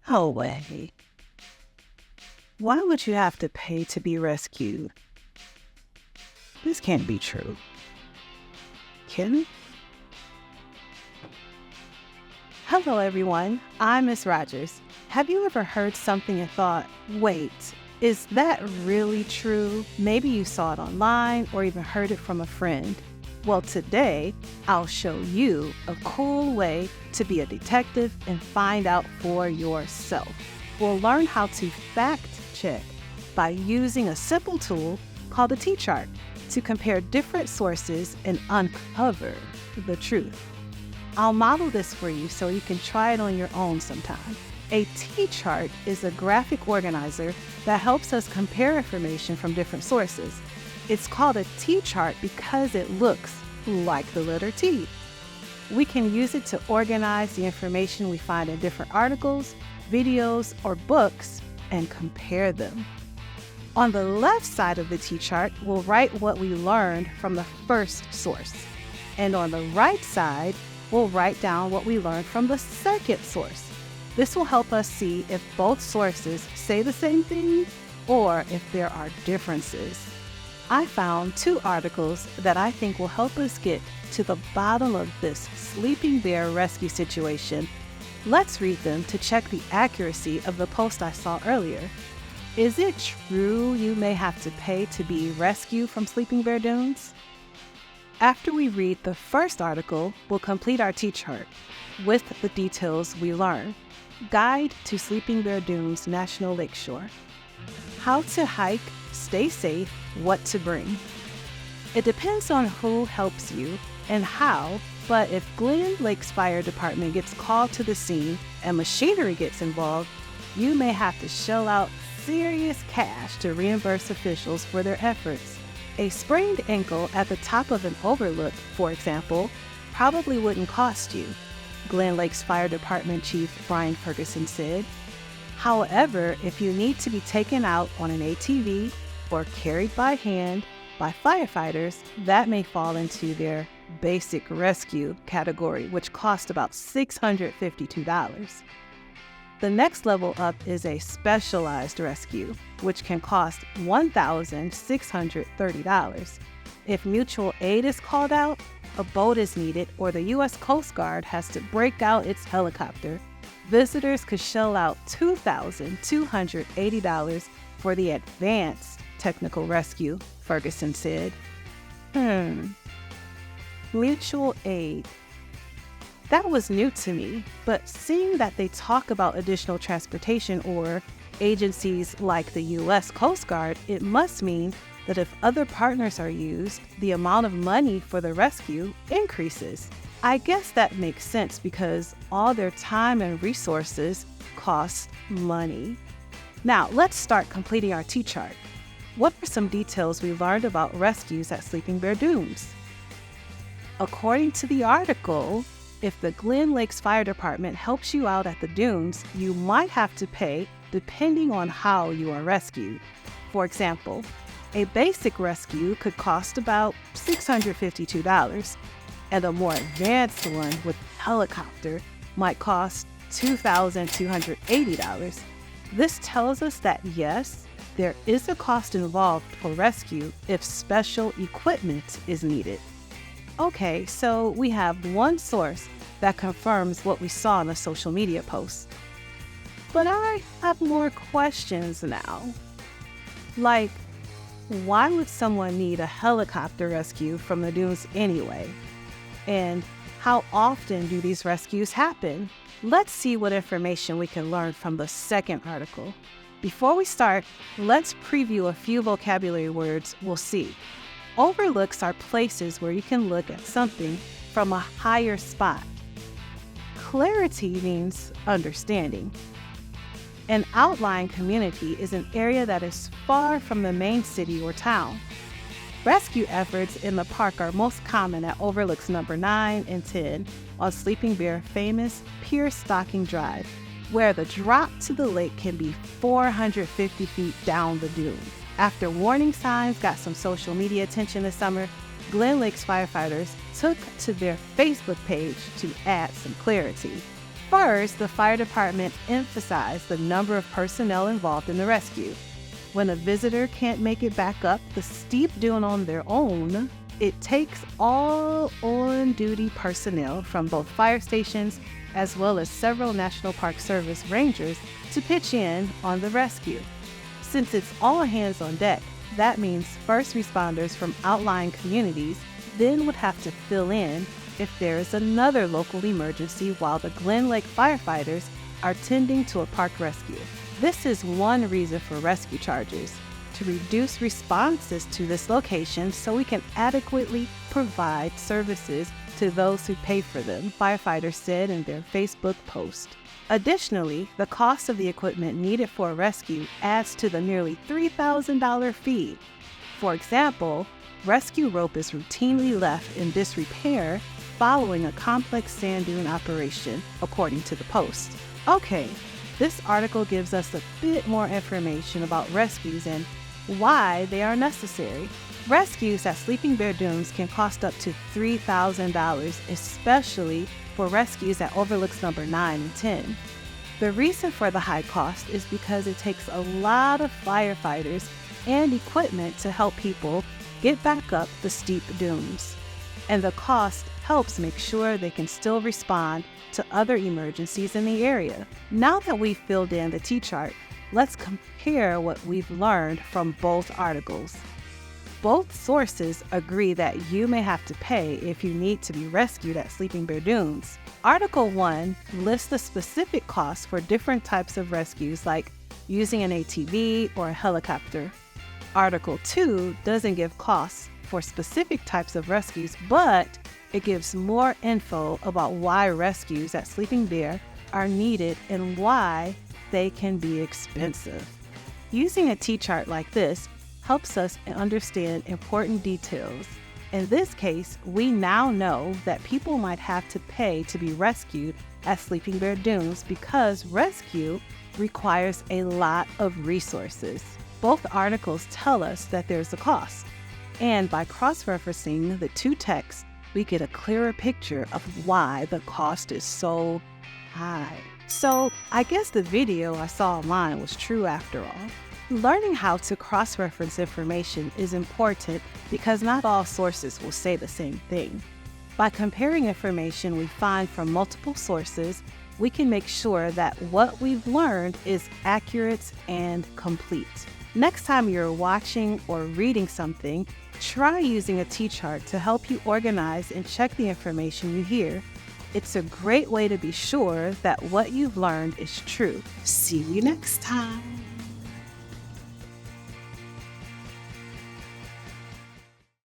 No way. Why would you have to pay to be rescued? This can't be true. Can it? Hello, everyone. I'm Miss Rodgers. Have you ever heard something and thought, wait, is that really true? Maybe you saw it online or even heard it from a friend. Well, today, I'll show you a cool way to be a detective and find out for yourself. We'll learn how to fact check by using a simple tool called a T-chart to compare different sources and uncover the truth. I'll model this for you so you can try it on your own sometime. A T-chart is a graphic organizer that helps us compare information from different sources. It's called a T-chart because it looks like the letter T. We can use it to organize the information we find in different articles, videos, or books and compare them. On the left side of the T-chart, we'll write what we learned from the first source. And on the right side, we'll write down what we learned from the second source. This will help us see if both sources say the same thing or if there are differences. I found 2 articles that I think will help us get to the bottom of this sleeping bear rescue situation. Let's read them to check the accuracy of the post I saw earlier. Is it true you may have to pay to be rescued from sleeping bear dunes? After we read the first article, we'll complete our T-chart with the details we learn. Guide to Sleeping Bear Dunes National Lakeshore. How to hike, stay safe, what to bring. It depends on who helps you and how, but if Glen Lake's Fire Department gets called to the scene and machinery gets involved, you may have to shell out serious cash to reimburse officials for their efforts. A sprained ankle at the top of an overlook, for example, probably wouldn't cost you, Glen Lake's Fire Department Chief Brian Ferguson said. However, if you need to be taken out on an ATV or carried by hand by firefighters, that may fall into their basic rescue category, which cost about $652. The next level up is a specialized rescue, which can cost $1,630. If mutual aid is called out, a boat is needed, or the U.S. Coast Guard has to break out its helicopter, visitors could shell out $2,280 for the advanced technical rescue, Ferguson said. Mutual aid. That was new to me, but seeing that they talk about additional transportation or agencies like the U.S. Coast Guard, it must mean that if other partners are used, the amount of money for the rescue increases. I guess that makes sense because all their time and resources cost money. Now, let's start completing our T-chart. What are some details we learned about rescues at Sleeping Bear Dunes? According to the article, if the Glen Lake's Fire Department helps you out at the dunes, you might have to pay depending on how you are rescued. For example, a basic rescue could cost about $652, and a more advanced one with a helicopter might cost $2,280. This tells us that yes, there is a cost involved for rescue if special equipment is needed. Okay, so we have one source that confirms what we saw in the social media post. But I have more questions now. Like, why would someone need a helicopter rescue from the dunes anyway? And how often do these rescues happen? Let's see what information we can learn from the second article. Before we start, let's preview a few vocabulary words we'll see. Overlooks are places where you can look at something from a higher spot. Clarity means understanding. An outlying community is an area that is far from the main city or town. Rescue efforts in the park are most common at overlooks number 9 and 10 on Sleeping Bear famous Pier Stocking Drive, where the drop to the lake can be 450 feet down the dune. After warning signs got some social media attention this summer, Glen Lake's firefighters took to their Facebook page to add some clarity. First, the fire department emphasized the number of personnel involved in the rescue. When a visitor can't make it back up the steep dune on their own, it takes all on-duty personnel from both fire stations as well as several National Park Service rangers to pitch in on the rescue. Since it's all hands on deck, that means first responders from outlying communities then would have to fill in if there is another local emergency while the Glen Lake firefighters are tending to a park rescue. This is one reason for rescue charges, to reduce responses to this location so we can adequately provide services to those who pay for them, firefighters said in their Facebook post. Additionally, the cost of the equipment needed for a rescue adds to the nearly $3,000 fee. For example, rescue rope is routinely left in disrepair following a complex sand dune operation, according to the Post. Okay, this article gives us a bit more information about rescues and why they are necessary. Rescues at Sleeping Bear Dunes can cost up to $3,000, especially for rescues at overlooks number 9 and 10. The reason for the high cost is because it takes a lot of firefighters and equipment to help people get back up the steep dunes. And the cost helps make sure they can still respond to other emergencies in the area. Now that we've filled in the T-chart, let's compare what we've learned from both articles. Both sources agree that you may have to pay if you need to be rescued at Sleeping Bear Dunes. Article 1 lists the specific costs for different types of rescues, like using an ATV or a helicopter. Article 2 doesn't give costs for specific types of rescues, but it gives more info about why rescues at Sleeping Bear are needed and why they can be expensive. Using a T-chart like this helps us understand important details. In this case, we now know that people might have to pay to be rescued at Sleeping Bear Dunes because rescue requires a lot of resources. Both articles tell us that there's a cost, and by cross-referencing the two texts, we get a clearer picture of why the cost is so high. So I guess the video I saw online was true after all. Learning how to cross-reference information is important because not all sources will say the same thing. By comparing information we find from multiple sources, we can make sure that what we've learned is accurate and complete. Next time you're watching or reading something, try using a T-chart to help you organize and check the information you hear. It's a great way to be sure that what you've learned is true. See you next time.